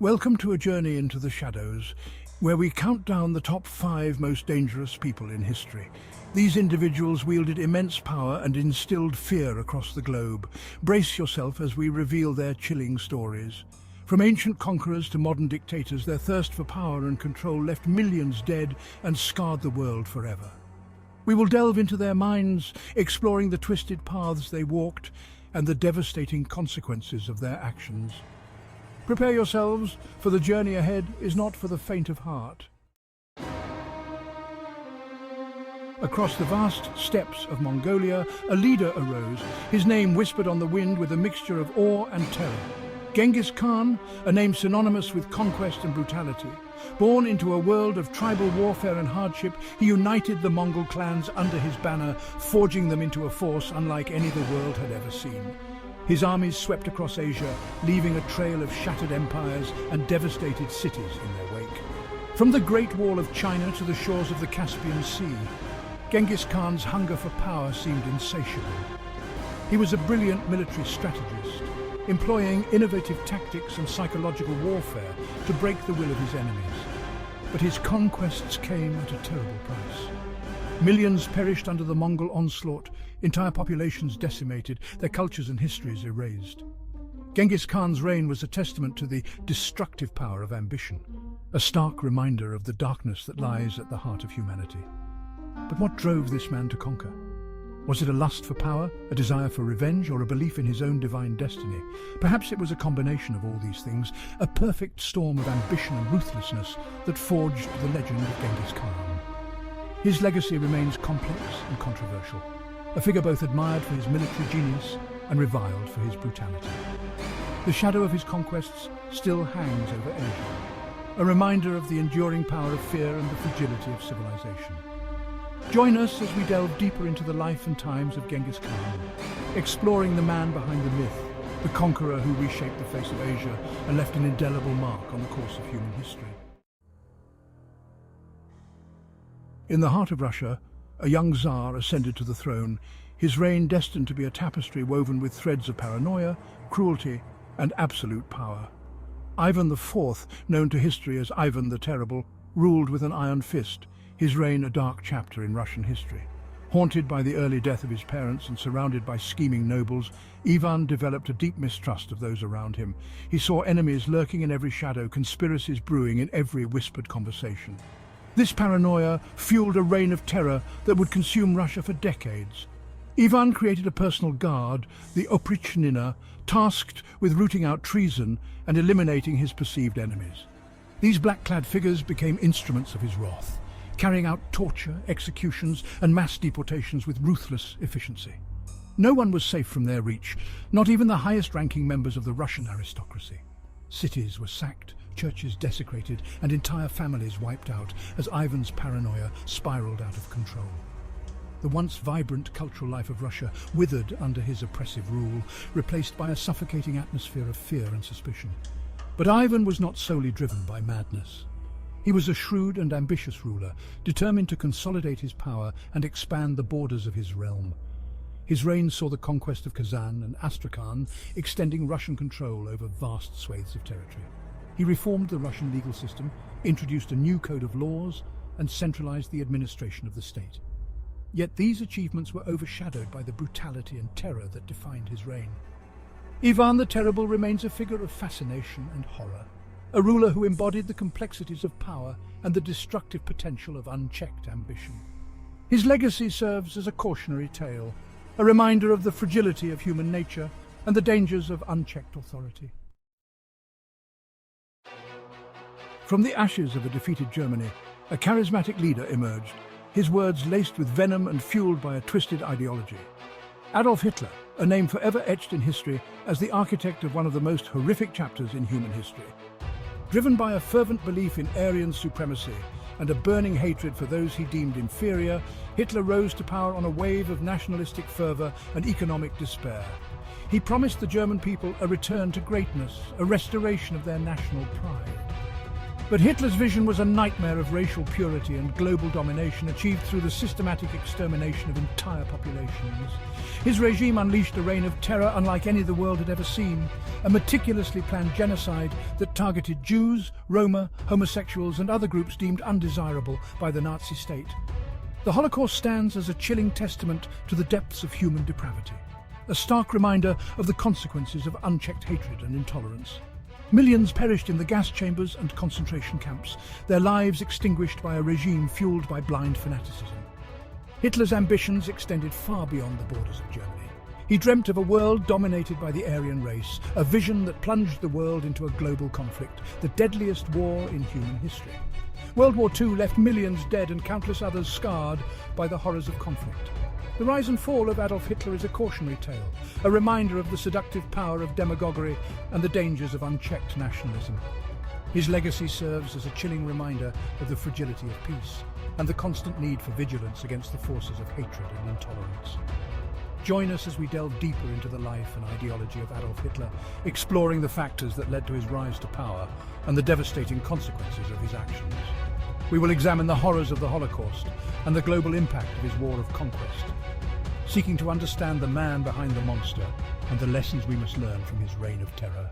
Welcome to a journey into the shadows, where we count down the top 5 most dangerous people in history. These individuals wielded immense power and instilled fear across the globe. Brace yourself as we reveal their chilling stories. From ancient conquerors to modern dictators, their thirst for power and control left millions dead and scarred the world forever. We will delve into their minds, exploring the twisted paths they walked and the devastating consequences of their actions. Prepare yourselves, for the journey ahead is not for the faint of heart. Across the vast steppes of Mongolia, a leader arose, his name whispered on the wind with a mixture of awe and terror. Genghis Khan, a name synonymous with conquest and brutality. Born into a world of tribal warfare and hardship, he united the Mongol clans under his banner, forging them into a force unlike any the world had ever seen. His armies swept across Asia, leaving a trail of shattered empires and devastated cities in their wake. From the Great Wall of China to the shores of the Caspian Sea, Genghis Khan's hunger for power seemed insatiable. He was a brilliant military strategist, employing innovative tactics and psychological warfare to break the will of his enemies. But his conquests came at a terrible price. Millions perished under the Mongol onslaught, entire populations decimated, their cultures and histories erased. Genghis Khan's reign was a testament to the destructive power of ambition, a stark reminder of the darkness that lies at the heart of humanity. But what drove this man to conquer? Was it a lust for power, a desire for revenge, or a belief in his own divine destiny? Perhaps it was a combination of all these things, a perfect storm of ambition and ruthlessness that forged the legend of Genghis Khan. His legacy remains complex and controversial, a figure both admired for his military genius and reviled for his brutality. The shadow of his conquests still hangs over Asia, a reminder of the enduring power of fear and the fragility of civilization. Join us as we delve deeper into the life and times of Genghis Khan, exploring the man behind the myth, the conqueror who reshaped the face of Asia and left an indelible mark on the course of human history. In the heart of Russia, a young Tsar ascended to the throne, his reign destined to be a tapestry woven with threads of paranoia, cruelty, and absolute power. Ivan IV, known to history as Ivan the Terrible, ruled with an iron fist, his reign a dark chapter in Russian history. Haunted by the early death of his parents and surrounded by scheming nobles, Ivan developed a deep mistrust of those around him. He saw enemies lurking in every shadow, conspiracies brewing in every whispered conversation. This paranoia fueled a reign of terror that would consume Russia for decades. Ivan created a personal guard, the Oprichnina, tasked with rooting out treason and eliminating his perceived enemies. These black-clad figures became instruments of his wrath, carrying out torture, executions, and mass deportations with ruthless efficiency. No one was safe from their reach, not even the highest-ranking members of the Russian aristocracy. Cities were sacked, churches desecrated, and entire families wiped out as Ivan's paranoia spiraled out of control. The once vibrant cultural life of Russia withered under his oppressive rule, replaced by a suffocating atmosphere of fear and suspicion. But Ivan was not solely driven by madness. He was a shrewd and ambitious ruler, determined to consolidate his power and expand the borders of his realm. His reign saw the conquest of Kazan and Astrakhan, extending Russian control over vast swathes of territory. He reformed the Russian legal system, introduced a new code of laws, and centralized the administration of the state. Yet these achievements were overshadowed by the brutality and terror that defined his reign. Ivan the Terrible remains a figure of fascination and horror, a ruler who embodied the complexities of power and the destructive potential of unchecked ambition. His legacy serves as a cautionary tale, a reminder of the fragility of human nature and the dangers of unchecked authority. From the ashes of a defeated Germany, a charismatic leader emerged, his words laced with venom and fueled by a twisted ideology. Adolf Hitler, a name forever etched in history as the architect of one of the most horrific chapters in human history. Driven by a fervent belief in Aryan supremacy and a burning hatred for those he deemed inferior, Hitler rose to power on a wave of nationalistic fervor and economic despair. He promised the German people a return to greatness, a restoration of their national pride. But Hitler's vision was a nightmare of racial purity and global domination achieved through the systematic extermination of entire populations. His regime unleashed a reign of terror unlike any the world had ever seen, a meticulously planned genocide that targeted Jews, Roma, homosexuals and other groups deemed undesirable by the Nazi state. The Holocaust stands as a chilling testament to the depths of human depravity, a stark reminder of the consequences of unchecked hatred and intolerance. Millions perished in the gas chambers and concentration camps, their lives extinguished by a regime fueled by blind fanaticism. Hitler's ambitions extended far beyond the borders of Germany. He dreamt of a world dominated by the Aryan race, a vision that plunged the world into a global conflict, the deadliest war in human history. World War II left millions dead and countless others scarred by the horrors of conflict. The rise and fall of Adolf Hitler is a cautionary tale, a reminder of the seductive power of demagoguery and the dangers of unchecked nationalism. His legacy serves as a chilling reminder of the fragility of peace and the constant need for vigilance against the forces of hatred and intolerance. Join us as we delve deeper into the life and ideology of Adolf Hitler, exploring the factors that led to his rise to power and the devastating consequences of his actions. We will examine the horrors of the Holocaust and the global impact of his war of conquest, seeking to understand the man behind the monster and the lessons we must learn from his reign of terror.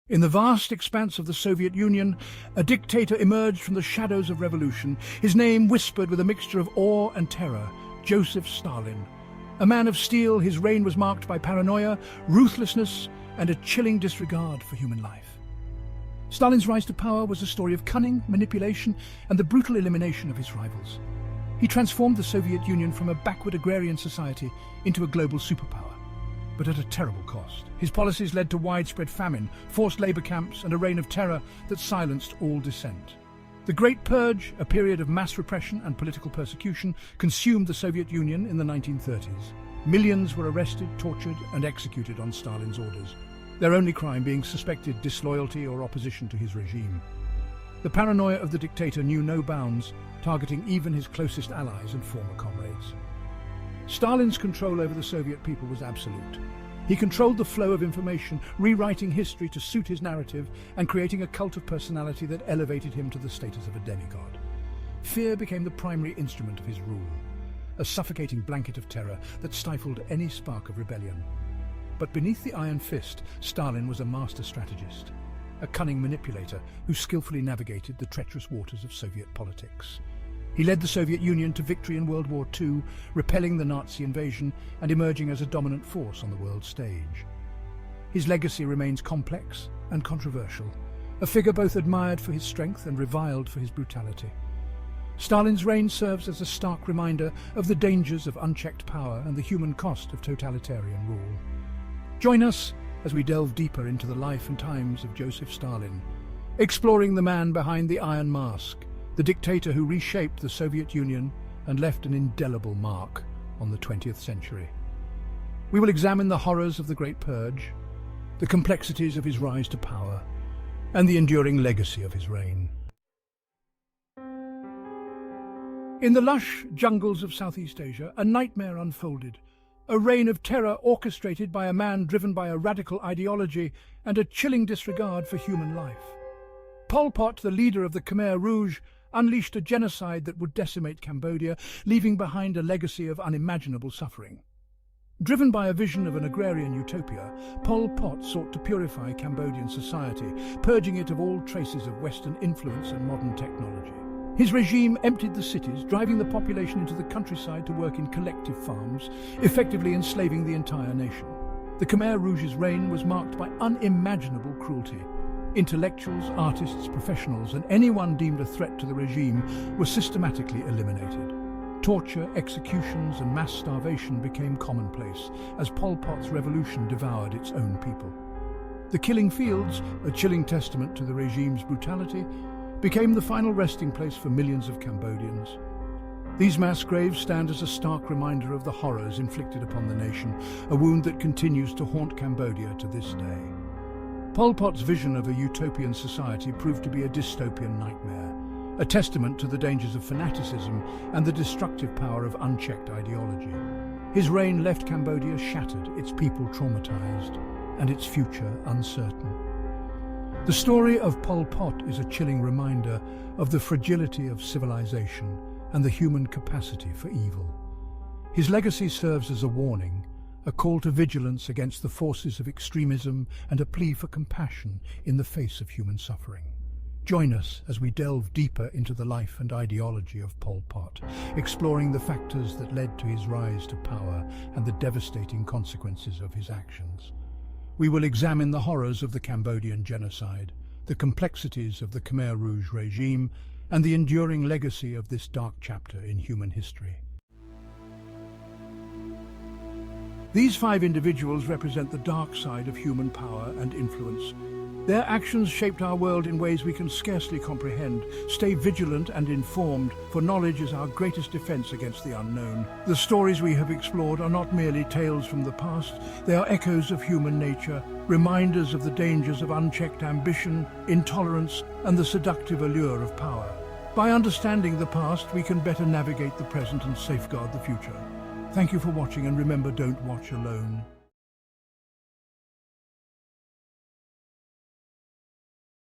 In the vast expanse of the Soviet Union, a dictator emerged from the shadows of revolution, his name whispered with a mixture of awe and terror: Joseph Stalin. A man of steel, his reign was marked by paranoia, ruthlessness, and a chilling disregard for human life. Stalin's rise to power was a story of cunning, manipulation, and the brutal elimination of his rivals. He transformed the Soviet Union from a backward agrarian society into a global superpower, but at a terrible cost. His policies led to widespread famine, forced labor camps, and a reign of terror that silenced all dissent. The Great Purge, a period of mass repression and political persecution, consumed the Soviet Union in the 1930s. Millions were arrested, tortured, and executed on Stalin's orders, their only crime being suspected disloyalty or opposition to his regime. The paranoia of the dictator knew no bounds, targeting even his closest allies and former comrades. Stalin's control over the Soviet people was absolute. He controlled the flow of information, rewriting history to suit his narrative and creating a cult of personality that elevated him to the status of a demigod. Fear became the primary instrument of his rule, a suffocating blanket of terror that stifled any spark of rebellion. But beneath the iron fist, Stalin was a master strategist, a cunning manipulator who skillfully navigated the treacherous waters of Soviet politics. He led the Soviet Union to victory in World War II, repelling the Nazi invasion and emerging as a dominant force on the world stage. His legacy remains complex and controversial, a figure both admired for his strength and reviled for his brutality. Stalin's reign serves as a stark reminder of the dangers of unchecked power and the human cost of totalitarian rule. Join us as we delve deeper into the life and times of Joseph Stalin, exploring the man behind the Iron Mask, the dictator who reshaped the Soviet Union and left an indelible mark on the 20th century. We will examine the horrors of the Great Purge, the complexities of his rise to power, and the enduring legacy of his reign. In the lush jungles of Southeast Asia, a nightmare unfolded, a reign of terror orchestrated by a man driven by a radical ideology and a chilling disregard for human life. Pol Pot, the leader of the Khmer Rouge, unleashed a genocide that would decimate Cambodia, leaving behind a legacy of unimaginable suffering. Driven by a vision of an agrarian utopia, Pol Pot sought to purify Cambodian society, purging it of all traces of Western influence and modern technology. His regime emptied the cities, driving the population into the countryside to work in collective farms, effectively enslaving the entire nation. The Khmer Rouge's reign was marked by unimaginable cruelty. Intellectuals, artists, professionals, and anyone deemed a threat to the regime were systematically eliminated. Torture, executions, and mass starvation became commonplace as Pol Pot's revolution devoured its own people. The killing fields, a chilling testament to the regime's brutality, became the final resting place for millions of Cambodians. These mass graves stand as a stark reminder of the horrors inflicted upon the nation, a wound that continues to haunt Cambodia to this day. Pol Pot's vision of a utopian society proved to be a dystopian nightmare, a testament to the dangers of fanaticism and the destructive power of unchecked ideology. His reign left Cambodia shattered, its people traumatized, and its future uncertain. The story of Pol Pot is a chilling reminder of the fragility of civilization and the human capacity for evil. His legacy serves as a warning, a call to vigilance against the forces of extremism and a plea for compassion in the face of human suffering. Join us as we delve deeper into the life and ideology of Pol Pot, exploring the factors that led to his rise to power and the devastating consequences of his actions. We will examine the horrors of the Cambodian genocide, the complexities of the Khmer Rouge regime, and the enduring legacy of this dark chapter in human history. These 5 individuals represent the dark side of human power and influence. Their actions shaped our world in ways we can scarcely comprehend. Stay vigilant and informed, for knowledge is our greatest defense against the unknown. The stories we have explored are not merely tales from the past, they are echoes of human nature, reminders of the dangers of unchecked ambition, intolerance, and the seductive allure of power. By understanding the past, we can better navigate the present and safeguard the future. Thank you for watching, and remember, don't watch alone.